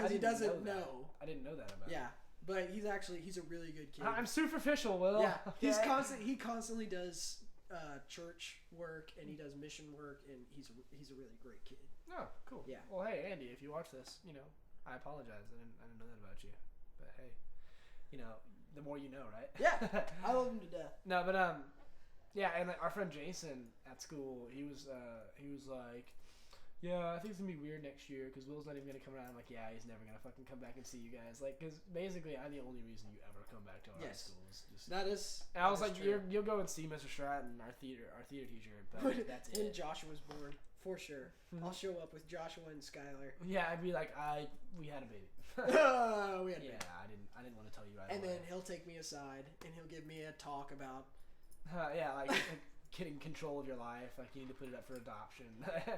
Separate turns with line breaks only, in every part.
because he doesn't know.
I didn't know that about him.
Yeah, but he's a really good kid.
I'm superficial, Will.
Yeah,
Okay.
he constantly does church work and he does mission work, and he's a really great kid.
Oh, cool.
Yeah.
Well, hey, Andy, if you watch this, I apologize. I didn't know that about you. But hey, the more you know, right?
Yeah, I love him to death.
No, but yeah, and like, our friend Jason at school, he was like, yeah, I think it's gonna be weird next year because Will's not even gonna come around. I'm like, yeah, he's never gonna fucking come back and see you guys, like, because basically I'm the only reason you ever come back to our high school.
That is.
And I was like, you'll go and see Mr. Stratton, our theater teacher, but that's it.
When Joshua was born, for sure, I'll show up with Joshua and Skylar.
Yeah, I'd be like, we had a baby.
We had a baby.
Yeah, I didn't want to tell you right
and
away.
then he'll take me aside and he'll give me a talk about.
Yeah, like getting control of your life, like you need to put it up for adoption.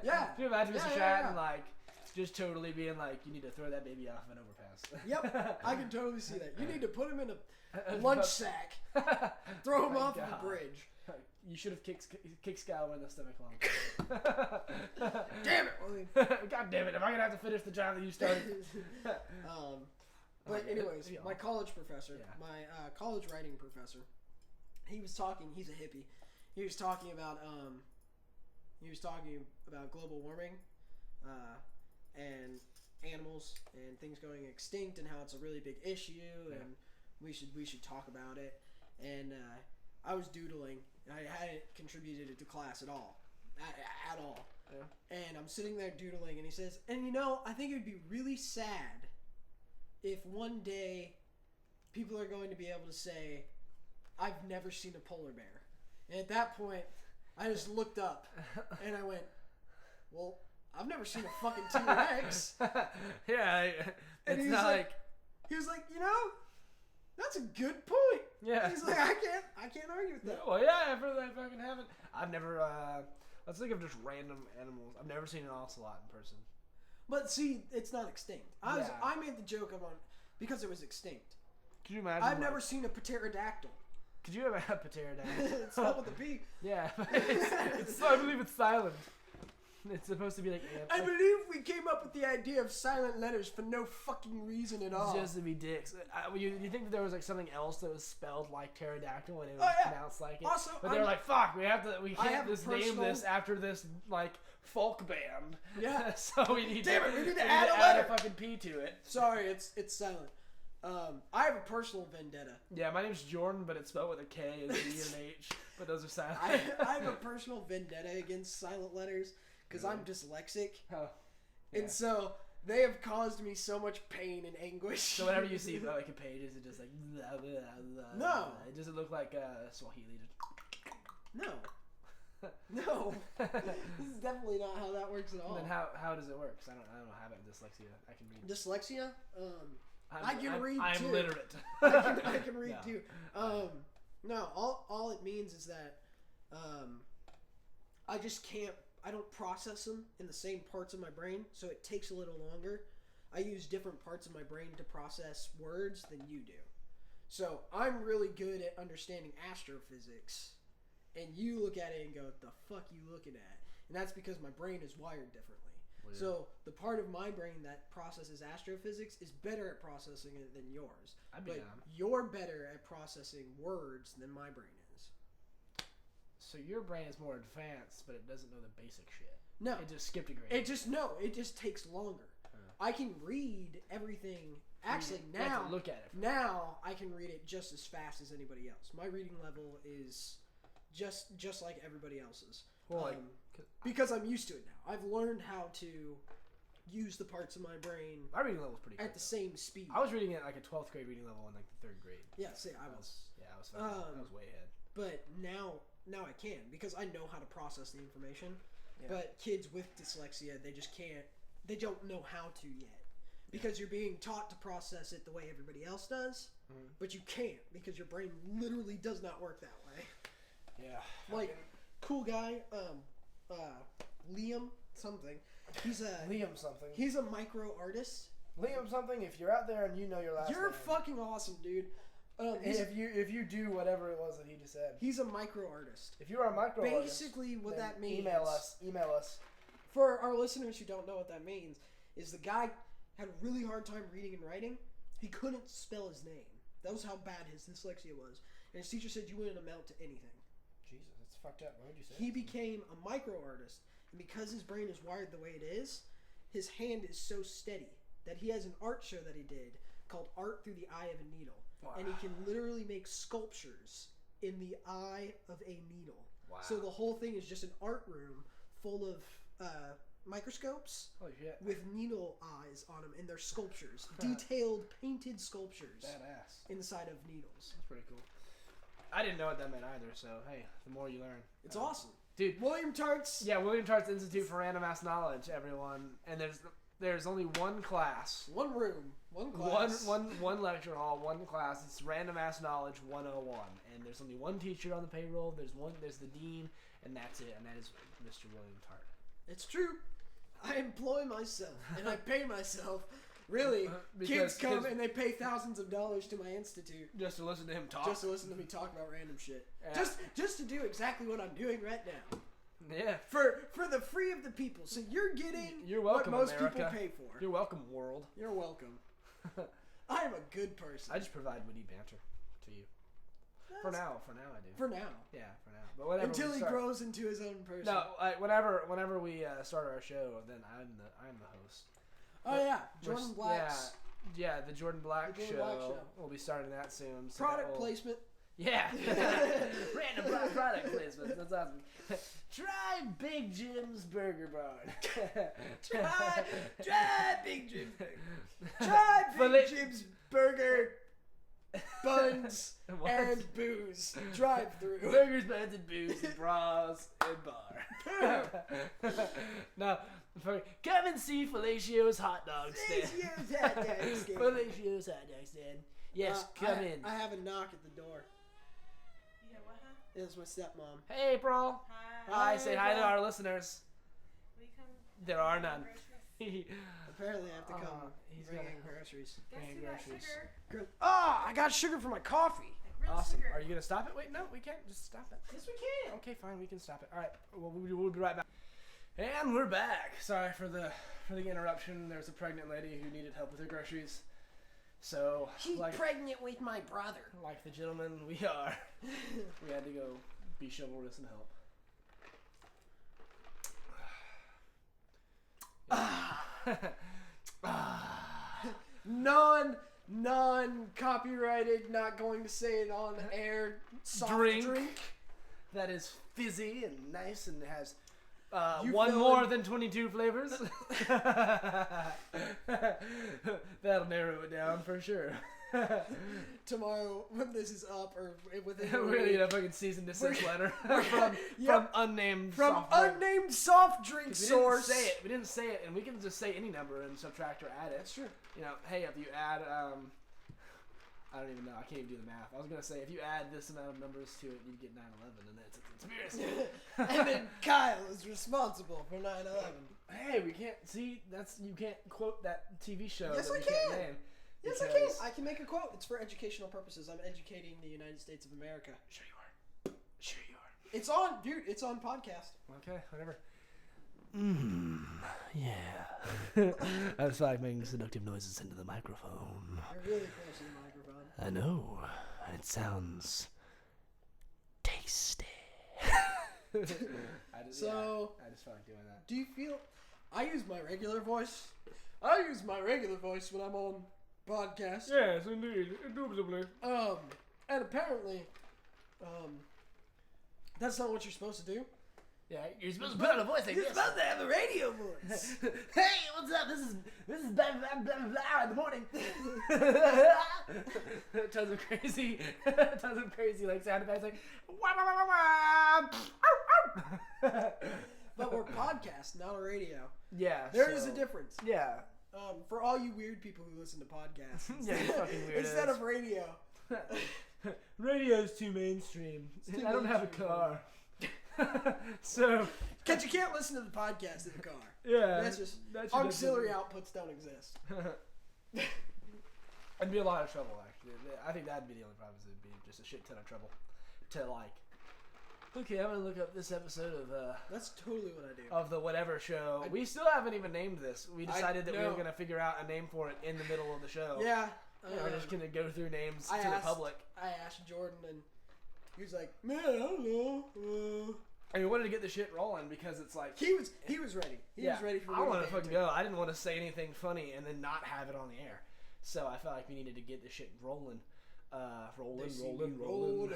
Yeah.
Can you imagine Mr. Stratton like just totally being like, you need to throw that baby off of an overpass?
Yep, I can totally see that. You need to put him in a lunch sack, throw him off of a bridge.
You should have kicked Skylar in the stomach long.
Damn it, William.
God damn it! Am I gonna have to finish the job that you started?
But anyways, my college professor, my college writing professor, he was talking. He's a hippie. He was talking about global warming, and animals and things going extinct, and how it's a really big issue, and we should talk about it. And I was doodling. I hadn't contributed to class at all, at all. Yeah. And I'm sitting there doodling, and he says, and I think it would be really sad if one day people are going to be able to say, I've never seen a polar bear. And at that point, I just looked up, and I went, well, I've never seen a fucking T-Rex.
Yeah,
and
it's not like...
He was like, that's a good point.
Yeah.
He's like, I can't argue with that.
Well, yeah, I fucking haven't. I've never, let's think of just random animals. I've never seen an ocelot in person.
But see, it's not extinct. I made the joke of because it was extinct.
Could you imagine?
I've never seen a pterodactyl.
Could you ever have a pterodactyl?
It's not with a P.
Yeah. I believe it's silent. It's supposed to be like...
I believe we came up with the idea of silent letters for no fucking reason at all.
Just to be dicks. You think that there was like something else that was spelled like pterodactyl and it was pronounced like it?
Also,
but they were like, fuck, we can't just name this after this like folk band.
Yeah.
So we need
to
add
a letter.
fucking P to it.
Sorry, it's silent. I have a personal vendetta.
Yeah, my name's Jordan, but it's spelled with a K and a D and an H. But those are silent.
I have a personal vendetta against silent letters. Because I'm dyslexic.
Oh, yeah.
And so they have caused me so much pain and anguish.
So whenever you see like a page, is it just like... Blah, blah, blah,
no.
It doesn't look like Swahili.
No. No. This is definitely not how that works at all.
And then how does it work? Because I don't have dyslexia. I can read.
Dyslexia? I can read too.
I'm literate.
I can read too. No, all it means is that I just can't... I don't process them in the same parts of my brain, so it takes a little longer. I use different parts of my brain to process words than you do. So I'm really good at understanding astrophysics, and you look at it and go, what the fuck you looking at? And that's because my brain is wired differently. Weird. So the part of my brain that processes astrophysics is better at processing it than yours. But you're better at processing words than my brain is.
So your brain is more advanced, but it doesn't know the basic shit.
No.
It just skipped a grade.
It just takes longer. I can read everything. Actually, now...
You have to look at it.
Now, I can read it just as fast as anybody else. My reading level is just like everybody else's.
Well,
because I'm used to it now. I've learned how to use the parts of my brain...
My reading level is pretty good.
At the same speed.
I was reading at like a 12th grade reading level in like the 3rd grade.
Yeah, see, I was
way ahead.
But now I can, because I know how to process the information. Yeah. But kids with dyslexia, they just can't, they don't know how to yet. Because you're being taught to process it the way everybody else does, but you can't, because your brain literally does not work that way.
Yeah.
Like, cool guy, Liam something.
Liam something.
He's a micro artist.
Liam something, if you're out there and you know your last name.
You're fucking awesome, dude.
If you do whatever it was that he just said.
He's a micro artist.
If you are a micro artist,
basically what that means.
Email us.
For our listeners who don't know what that means, is the guy, had a really hard time reading and writing. He couldn't spell his name. That was how bad his dyslexia was. And his teacher said you wouldn't amount to anything.
Jesus, that's fucked up. Why would you say
He became a micro artist, and because his brain is wired the way it is, his hand is so steady that he has an art show that he did called Art Through the Eye of a Needle.
Wow.
And he can literally make sculptures in the eye of a needle.
Wow.
So the whole thing is just an art room full of microscopes
Holy shit.
with needle eyes on them, and they're sculptures. Detailed, painted sculptures
Badass.
inside of needles.
That's pretty cool. I didn't know what that meant either, so hey, the more you learn.
It's awesome.
Dude.
William Tarte's...
Yeah, William Tarte's Institute for Random Ass Knowledge, everyone. And there's only one class.
One room. One class.
One lecture hall, one class. It's Random Ass Knowledge 101. And there's only one teacher on the payroll. There's the dean, and that's it. And that is Mr. William Tarte.
It's true. I employ myself, and I pay myself. Really, kids come and they pay thousands of dollars to my institute
just to listen to him talk.
Just to listen to me talk about random shit.
Yeah.
Just to do exactly what I'm doing right now.
Yeah.
For the free of the people. So you're getting
welcome,
what most
America.
people pay for.
You're welcome, world.
You're welcome. I am a good person.
I just provide witty banter to you. For now, I do.
For now.
Yeah, for now. But whenever
until he grows into his own person.
No, whenever we start our show, then I'm the host.
Oh yeah, Jordan Black's.
Yeah, the Jordan Black
Black
show.
show.
We'll be starting that soon. So
Product placement.
Yeah. Random product placement. That's awesome. Try Big Jim's Burger Barn.
Try Big Jim's Burger. Try Big Jim's Burger. Buns and booze. Drive through.
Burgers, buns, and booze, and bras, and bar. No, come and see Fellacio's hot dog stand.
Fellacio's hot dog stand.
Fellacio's hot dog stand. Yes, come in.
I have a knock at the door.
Yeah, what, huh?
It's my stepmom.
Hey, April.
Hi.
Hi, say hi to our listeners.
We come
There are none.
Apparently I have to come
he's
bringing
gonna-
groceries.
Guess
Bringing
who got
groceries.
sugar?
Ah, I got sugar for my coffee.
Like real
Awesome.
sugar.
Are you going to stop it? Wait, no, we can't. Just stop it.
Yes, we can.
Okay, fine. We can stop it. All right. Well, we'll be right back. And we're back. Sorry for the interruption. There's a pregnant lady who needed help with her groceries. So,
She's pregnant with my brother.
like the gentleman we are, we had to go be chivalrous and help.
Non-copyrighted, not going to say it on air. Soft drink.
That is fizzy and nice and has
You
one
fill
more
in-
than 22 flavors. That'll narrow it down for sure.
Tomorrow, when this is up, or within
We're gonna get a fucking cease and desist letter from
Yep.
unnamed
from
soft drink.
unnamed soft drink
'Cause
source.
We didn't say it, and we can just say any number and subtract or add it.
That's true.
You know, hey, if you add, I don't even know. I can't even do the math. I was gonna say if you add this amount of numbers to it, you get 9/11, and that's a conspiracy.
And then Kyle is responsible for 9/11.
Hey, we can't see. You can't quote that TV show.
Yes,
that
I
we can't
can.
name.
Yes, I can. I can make a quote. It's for educational purposes. I'm educating the United States of America.
Sure you are. Sure you are.
It's on, dude. It's on podcast.
Okay, whatever. Yeah. I just like making seductive noises into the microphone.
You're really close to the microphone.
I know. It sounds tasty. I just felt like doing that.
Do you feel? I use my regular voice. I use my regular voice when I'm on podcasts.
Yes, indeed. Indubitably.
And apparently, that's not what you're supposed to do.
Yeah, you're supposed to put on a voice like
You're
this.
supposed to have a radio voice.
Hey, what's up? This is blah blah blah blah in the morning. Tons of crazy like sound effects like. Wah, wah, wah, wah, wah.
But we're podcast, not a radio.
Yeah,
There is a difference.
Yeah.
For all you weird people who listen to podcasts,
Yeah, you fucking weirdos.
instead of radio.
Radio's too mainstream.
too
I don't have a
mainstream.
car. So.
Because you can't listen to the podcast in the car.
Yeah.
That's just
that should
auxiliary
definitely-
outputs don't exist.
I'd be a lot of trouble, actually. I think that'd be the only problem. Is it'd be just a shit ton of trouble to like Okay, I'm gonna look up this episode of
That's totally what I do.
of the whatever show. We still haven't even named this. We decided that we were gonna figure out a name for it in the middle of the show.
Yeah.
We're just gonna go through names to the public.
I asked Jordan, and he was like, "Man, I don't know."
And we wanted to get the shit rolling because it's like
He was ready. He was ready for.
I wanted to fucking go. I didn't want to say anything funny and then not have it on the air. So I felt like we needed to get the shit rolling. Rolling.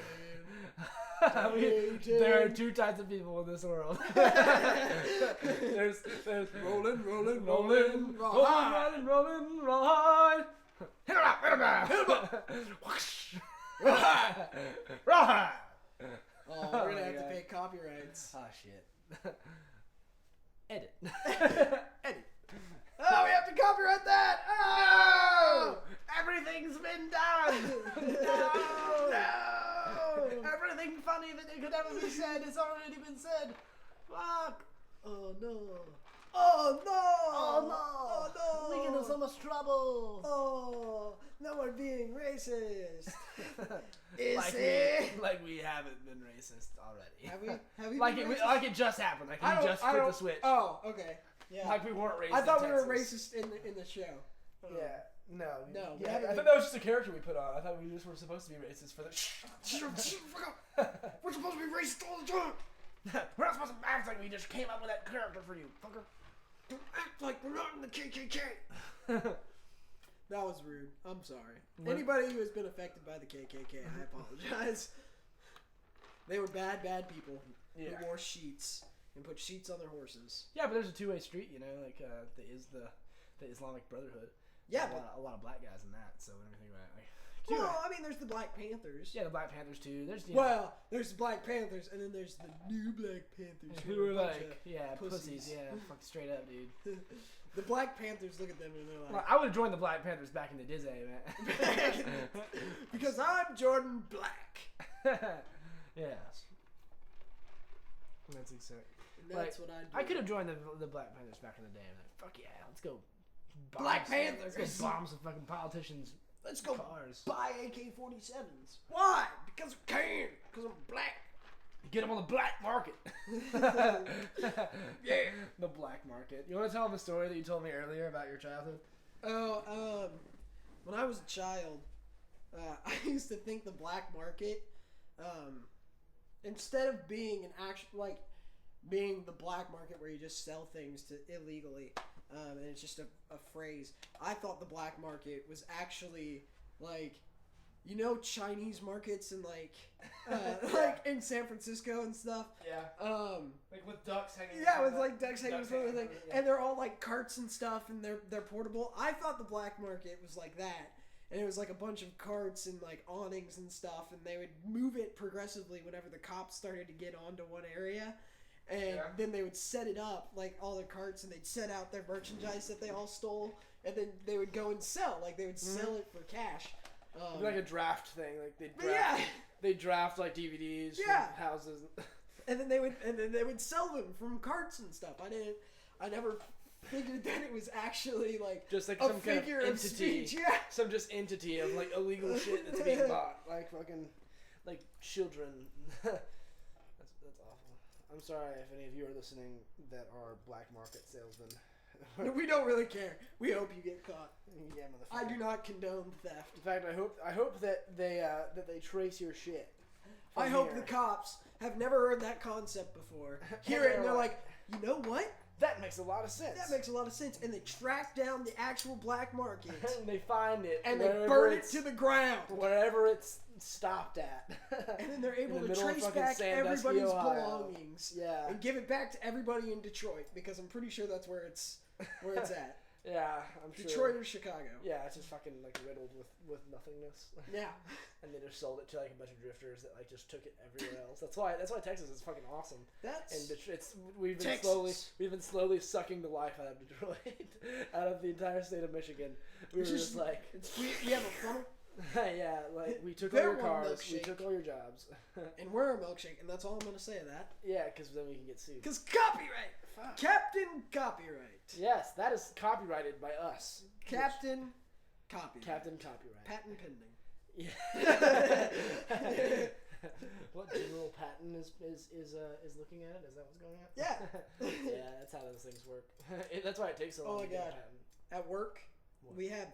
There are two types of people in this world. there's rolling, roll hard. Hit him up. Whoosh. Roll hard.
Oh, we're gonna have to pay copyrights.
Oh shit. Edit.
Edit. Oh, we have to copyright that. Oh,
everything's been done. No. Everything funny that could ever be said has already been said. Fuck.
Oh no. Oh no.
Oh no.
Oh no.
We get in so much trouble.
Oh, no, we're being racist.
Like we haven't been racist already.
Have we? Have we?
Like it just happened. Like we just flipped the switch.
Oh, okay. Yeah.
Like we weren't racist.
I thought we
in
were
Texas.
racist in the show.
Yeah. No.
No.
Yeah, I thought that was just a character we put on. I thought we just were supposed to be racist for the.
We're supposed to be racist all the time.
We're not supposed to act like we just came up with that character for you, fucker.
Don't act like we're not in the KKK. That was rude. I'm sorry. Anybody who has been affected by the KKK, I apologize. They were bad people who wore sheets and put sheets on their horses.
Yeah, but there's a two-way street, you know, like the Islamic Brotherhood.
Yeah,
a lot of black guys in that. So when we think about it, like,
well, I mean, there's the Black Panthers.
yeah, the Black Panthers too. There's
there's the Black Panthers, and then there's the new Black Panthers
who are
a bunch
like
of
pussies. Yeah, fuck straight up, dude.
The Black Panthers look at them and they're like,
Well, I would have joined the Black Panthers back in the Disney, man.
because I'm Jordan Black.
Yes. That's exactly.
And that's what I do.
I could have joined the Black Panthers back in the day. I'm like, fuck yeah, let's go.
Black Panthers.
Let's go bomb some fucking politicians.
Let's go
cars.
buy AK-47s. Why? Because I can. Because I'm black.
Get them on the black market.
Yeah.
The black market. You want to tell them the story that you told me earlier about your childhood?
Oh, when I was a child, I used to think the black market, instead of being an actual, being the black market where you just sell things to illegally, and it's just a phrase, I thought the black market was actually, Chinese markets and in San Francisco and stuff.
Yeah. Like with ducks hanging.
Yeah, with ducks hanging from the thing,
yeah.
and they're all carts and stuff, and they're portable. I thought the black market was like that, and it was a bunch of carts and awnings and stuff, and they would move it progressively whenever the cops started to get onto one area, and then they would set it up all their carts, and they'd set out their merchandise that they all stole, and then they would go and sell. They would sell it for cash.
It'd be like a draft thing. They draft DVDs from houses.
And then they would sell them from carts and stuff. I never figured that it was actually
just
a
some kind of
figure of
entity.
speech. Yeah.
Some just entity of illegal shit that's being bought. Fucking children. That's awful. I'm sorry if any of you are listening that are black market salesmen.
We don't really care. We hope you get caught.
Yeah, motherfucker.
I do not condone theft.
In fact, I hope that they trace your shit.
I hope the cops have never heard that concept before. Hear it and they're like, you know what?
That makes a lot of sense.
That makes a lot of sense. And they track down the actual black market.
And they find it.
And they burn it to the ground.
Wherever it's stopped at.
And then they're able to trace back everybody's belongings.
Yeah.
And give it back to everybody in Detroit. Because I'm pretty sure that's where it's at.
Yeah, I'm sure.
Detroit or Chicago.
Yeah, it's just fucking riddled with nothingness.
Yeah.
And they just sold it to a bunch of drifters that just took it everywhere else. That's why Texas is fucking awesome. We've been slowly sucking the life out of Detroit, out of the entire state of Michigan. We have
a funnel.
Yeah, we took all your cars, we took all your jobs,
and we're a milkshake, and that's all I'm gonna say of that.
Yeah, because then we can get sued.
Because copyright, Captain Copyright.
Yes, that is copyrighted by us.
Captain Copyright.
Captain Copyright.
Patent pending.
Yeah. What General Patton is looking at it? Is that what's going on?
Yeah.
Yeah, that's how those things work. That's why it takes so long.
Oh my
to get a
God.
patent.
At work,
What?
we had